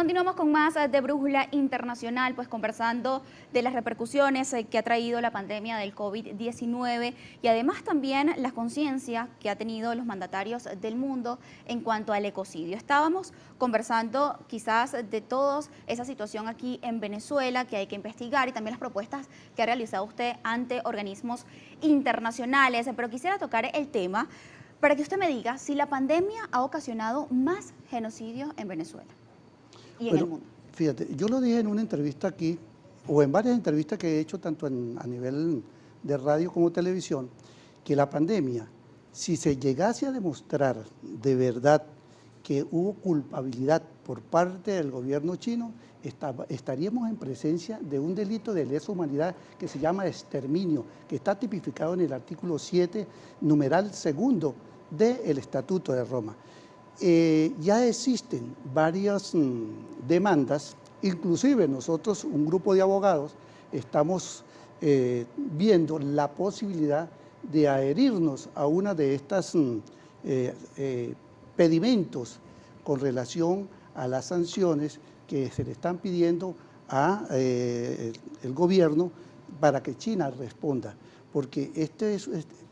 Continuamos con más de Brújula Internacional, pues conversando de las repercusiones que ha traído la pandemia del COVID-19 y además también la conciencia que ha tenido los mandatarios del mundo en cuanto al ecocidio. Estábamos conversando quizás de toda esa situación aquí en Venezuela que hay que investigar y también las propuestas que ha realizado usted ante organismos internacionales, pero quisiera tocar el tema para que usted me diga si la pandemia ha ocasionado más genocidios en Venezuela y en el mundo. Fíjate, yo lo dije en una entrevista aquí, o en varias entrevistas que he hecho tanto a nivel de radio como televisión, que la pandemia, si se llegase a demostrar de verdad que hubo culpabilidad por parte del gobierno chino, estaríamos en presencia de un delito de lesa humanidad que se llama exterminio, que está tipificado en el artículo 7, numeral segundo del Estatuto de Roma. Ya existen varias demandas, inclusive nosotros, un grupo de abogados, estamos viendo la posibilidad de adherirnos a una de estas pedimentos con relación a las sanciones que se le están pidiendo a el gobierno para que China responda, porque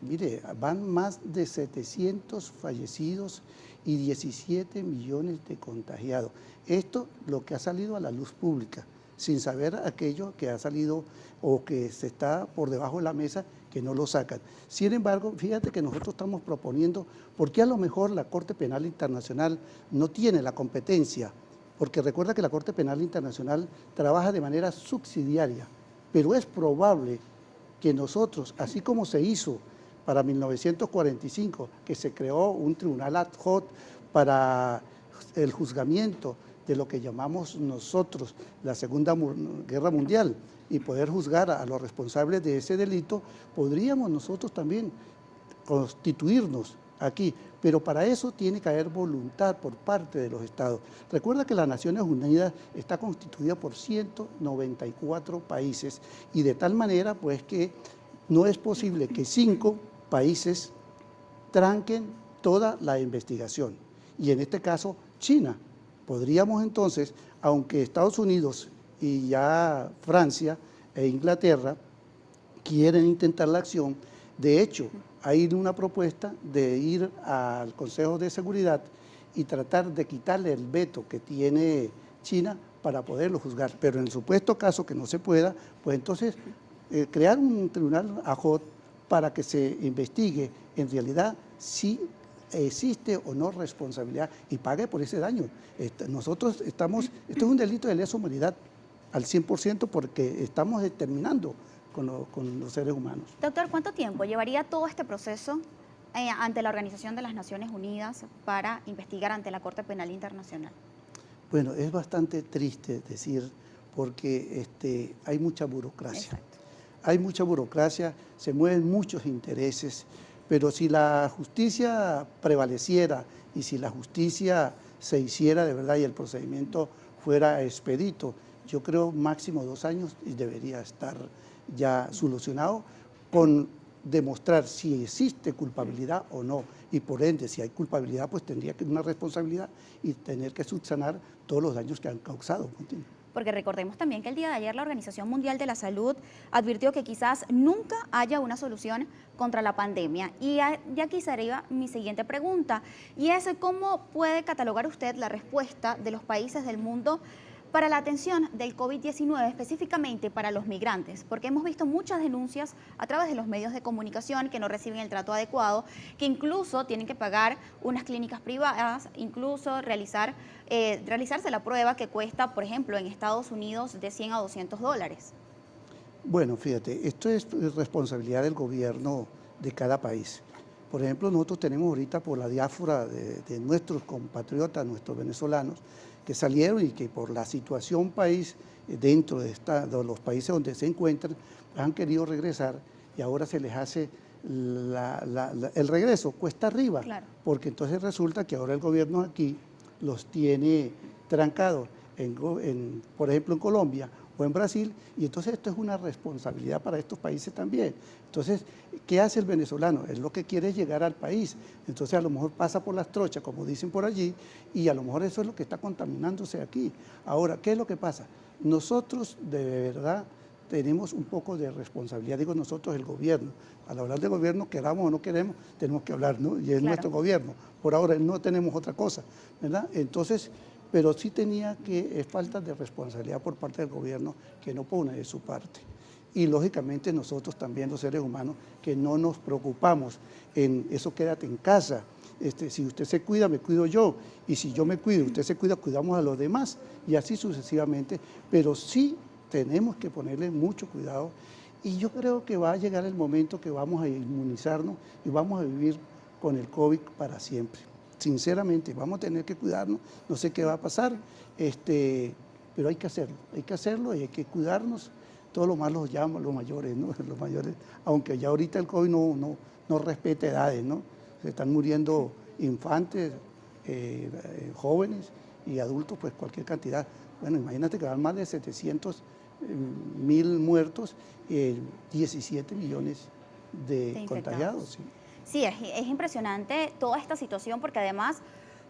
mire, van más de 700 fallecidos y 17 millones de contagiados. Esto lo que ha salido a la luz pública, sin saber aquello que ha salido o que se está por debajo de la mesa, que no lo sacan. Sin embargo, fíjate que nosotros estamos proponiendo, porque a lo mejor la Corte Penal Internacional no tiene la competencia, porque recuerda que la Corte Penal Internacional trabaja de manera subsidiaria, pero es probable que nosotros, así como se hizo para 1945, que se creó un tribunal ad hoc para el juzgamiento de lo que llamamos nosotros la Segunda Guerra Mundial y poder juzgar a los responsables de ese delito, podríamos nosotros también constituirnos aquí, pero para eso tiene que haber voluntad por parte de los estados. Recuerda que las Naciones Unidas está constituida por 194 países y de tal manera pues que no es posible que 5 países tranquen toda la investigación. Y en este caso, China. Podríamos entonces, aunque Estados Unidos y ya Francia e Inglaterra quieren intentar la acción, de hecho, hay una propuesta de ir al Consejo de Seguridad y tratar de quitarle el veto que tiene China para poderlo juzgar. Pero en el supuesto caso que no se pueda, pues entonces crear un tribunal ad hoc para que se investigue en realidad si existe o no responsabilidad y pague por ese daño. Nosotros esto es un delito de lesa humanidad al 100% porque estamos determinando con los seres humanos. Doctor, ¿cuánto tiempo llevaría todo este proceso ante la Organización de las Naciones Unidas para investigar ante la Corte Penal Internacional? Bueno, es bastante triste decir porque hay mucha burocracia. Exacto. Hay mucha burocracia, se mueven muchos intereses, pero si la justicia prevaleciera y si la justicia se hiciera de verdad y el procedimiento fuera expedito, yo creo máximo 2 años y debería estar ya solucionado con demostrar si existe culpabilidad o no. Y por ende, si hay culpabilidad, pues tendría que una responsabilidad y tener que subsanar todos los daños que han causado. Porque recordemos también que el día de ayer la Organización Mundial de la Salud advirtió que quizás nunca haya una solución contra la pandemia. Y ya aquí sería mi siguiente pregunta, y es ¿cómo puede catalogar usted la respuesta de los países del mundo para la atención del COVID-19, específicamente para los migrantes? Porque hemos visto muchas denuncias a través de los medios de comunicación que no reciben el trato adecuado, que incluso tienen que pagar unas clínicas privadas, incluso realizarse la prueba que cuesta, por ejemplo, en Estados Unidos de $100 a $200. Bueno, fíjate, esto es responsabilidad del gobierno de cada país. Por ejemplo, nosotros tenemos ahorita por la diáspora de nuestros compatriotas, nuestros venezolanos, que salieron y que por la situación país, dentro de los países donde se encuentran, han querido regresar y ahora se les hace el regreso cuesta arriba, claro. Porque entonces resulta que ahora el gobierno aquí los tiene trancados, por ejemplo en Colombia o en Brasil, y entonces esto es una responsabilidad para estos países también. Entonces, ¿qué hace el venezolano? Es lo que quiere llegar al país, entonces a lo mejor pasa por las trochas, como dicen por allí, y a lo mejor eso es lo que está contaminándose aquí. Ahora, ¿qué es lo que pasa? Nosotros de verdad tenemos un poco de responsabilidad, digo nosotros, el gobierno. Al hablar de gobierno, queramos o no queremos, tenemos que hablar, ¿no? Y es nuestro gobierno. Por ahora no tenemos otra cosa, ¿verdad? Entonces, pero sí tenía que, es falta de responsabilidad por parte del gobierno que no pone de su parte. Y lógicamente nosotros también, los seres humanos, que no nos preocupamos en eso, quédate en casa. Si usted se cuida, me cuido yo. Y si yo me cuido, usted se cuida, cuidamos a los demás. Y así sucesivamente. Pero sí tenemos que ponerle mucho cuidado y yo creo que va a llegar el momento que vamos a inmunizarnos y vamos a vivir con el COVID para siempre. Sinceramente, vamos a tener que cuidarnos, no sé qué va a pasar, pero hay que hacerlo y hay que cuidarnos. Todo lo más los llaman los mayores, ¿no? Los mayores, aunque ya ahorita el COVID no respeta edades, ¿no? Se están muriendo infantes, jóvenes y adultos, pues cualquier cantidad. Bueno, imagínate que van más de 700.000 muertos, 17 millones de contagiados. ¿Sí? Sí, es impresionante toda esta situación porque además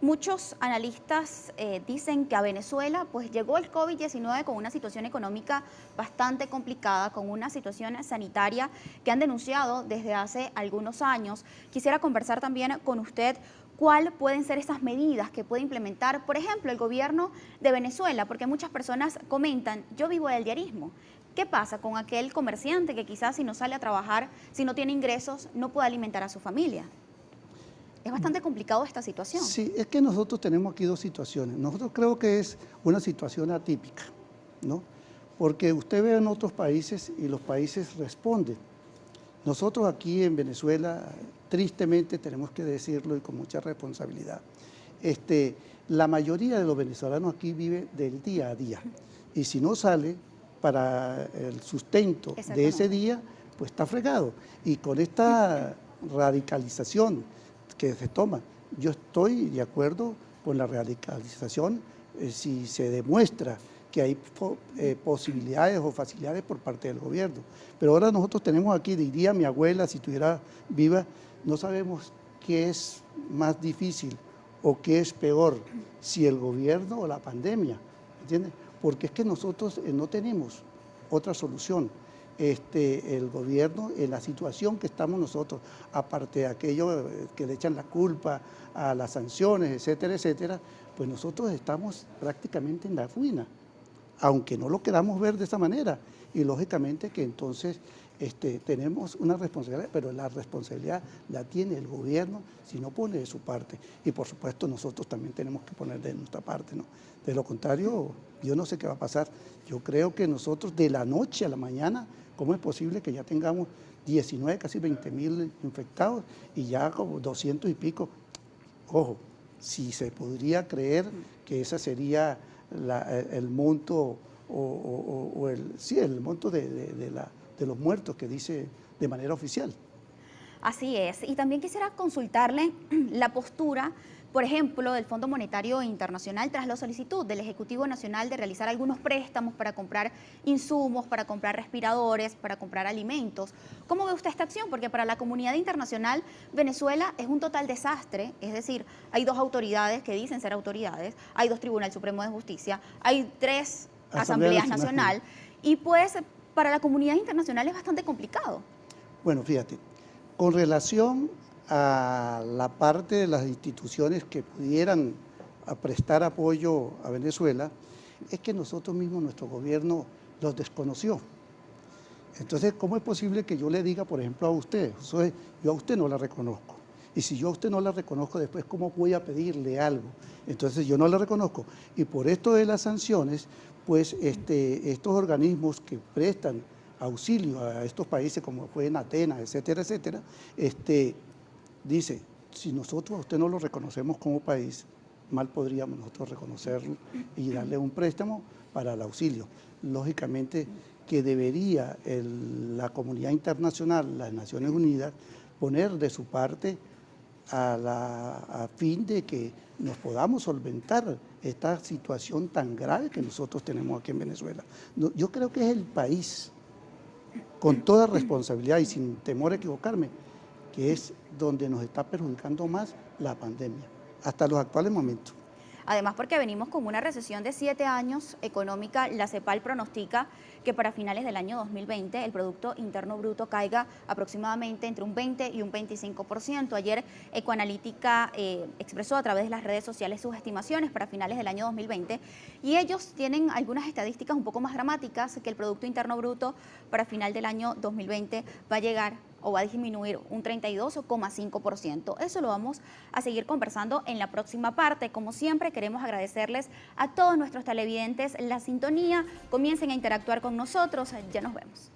muchos analistas dicen que a Venezuela pues llegó el COVID-19 con una situación económica bastante complicada, con una situación sanitaria que han denunciado desde hace algunos años. Quisiera conversar también con usted cuáles pueden ser esas medidas que puede implementar, por ejemplo, el gobierno de Venezuela, porque muchas personas comentan, yo vivo del diarismo. ¿Qué pasa con aquel comerciante que quizás si no sale a trabajar, si no tiene ingresos, no puede alimentar a su familia? Es bastante complicado esta situación. Sí, es que nosotros tenemos aquí dos situaciones. Nosotros creo que es una situación atípica, ¿no? Porque usted ve en otros países y los países responden. Nosotros aquí en Venezuela, tristemente tenemos que decirlo y con mucha responsabilidad, la mayoría de los venezolanos aquí vive del día a día. Y si no sale para el sustento de ese día, pues está fregado. Y con esta radicalización que se toma, yo estoy de acuerdo con la radicalización si se demuestra que hay posibilidades o facilidades por parte del gobierno. Pero ahora nosotros tenemos aquí, diría mi abuela, si estuviera viva, no sabemos qué es más difícil o qué es peor, si el gobierno o la pandemia, ¿entiendes? Porque es que nosotros no tenemos otra solución. El gobierno, en la situación que estamos nosotros, aparte de aquello que le echan la culpa a las sanciones, etcétera, etcétera, pues nosotros estamos prácticamente en la ruina, aunque no lo queramos ver de esa manera. Y lógicamente que entonces tenemos una responsabilidad, pero la responsabilidad la tiene el gobierno si no pone de su parte. Y por supuesto nosotros también tenemos que poner de nuestra parte, ¿no? De lo contrario, yo no sé qué va a pasar. Yo creo que nosotros de la noche a la mañana, ¿cómo es posible que ya tengamos 19, casi 20.000 infectados y ya como 200 y pico? Ojo, si se podría creer que ese sería el monto el monto de los muertos que dice de manera oficial. Así es. Y también quisiera consultarle la postura, por ejemplo, del Fondo Monetario Internacional tras la solicitud del Ejecutivo Nacional de realizar algunos préstamos para comprar insumos, para comprar respiradores, para comprar alimentos. ¿Cómo ve usted esta acción? Porque para la comunidad internacional Venezuela es un total desastre, es decir, hay dos autoridades que dicen ser autoridades, hay dos Tribunal Supremo de Justicia, hay tres Asambleas Nacional y pues para la comunidad internacional es bastante complicado. Bueno, fíjate, con relación a la parte de las instituciones que pudieran prestar apoyo a Venezuela, es que nosotros mismos, nuestro gobierno, los desconoció. Entonces, ¿cómo es posible que yo le diga, por ejemplo, a usted, yo a usted no la reconozco? Y si yo a usted no la reconozco, después, ¿cómo voy a pedirle algo? Entonces, yo no la reconozco. Y por esto de las sanciones, pues estos organismos que prestan auxilio a estos países, como fue en Atenas, etcétera, etcétera, dice, si nosotros a usted no lo reconocemos como país, mal podríamos nosotros reconocerlo y darle un préstamo para el auxilio. Lógicamente que debería la comunidad internacional, las Naciones Unidas, poner de su parte a fin de que nos podamos solventar esta situación tan grave que nosotros tenemos aquí en Venezuela. Yo creo que es el país, con toda responsabilidad y sin temor a equivocarme, que es donde nos está perjudicando más la pandemia, hasta los actuales momentos. Además, porque venimos con una recesión de 7 años económica, la CEPAL pronostica que para finales del año 2020 el Producto Interno Bruto caiga aproximadamente entre un 20 y un 25%. Ayer Ecoanalítica expresó a través de las redes sociales sus estimaciones para finales del año 2020 y ellos tienen algunas estadísticas un poco más dramáticas, que el Producto Interno Bruto para final del año 2020 va a llegar o va a disminuir un 32,5%. Eso lo vamos a seguir conversando en la próxima parte. Como siempre, queremos agradecerles a todos nuestros televidentes la sintonía. Comiencen a interactuar con nosotros. Ya nos vemos.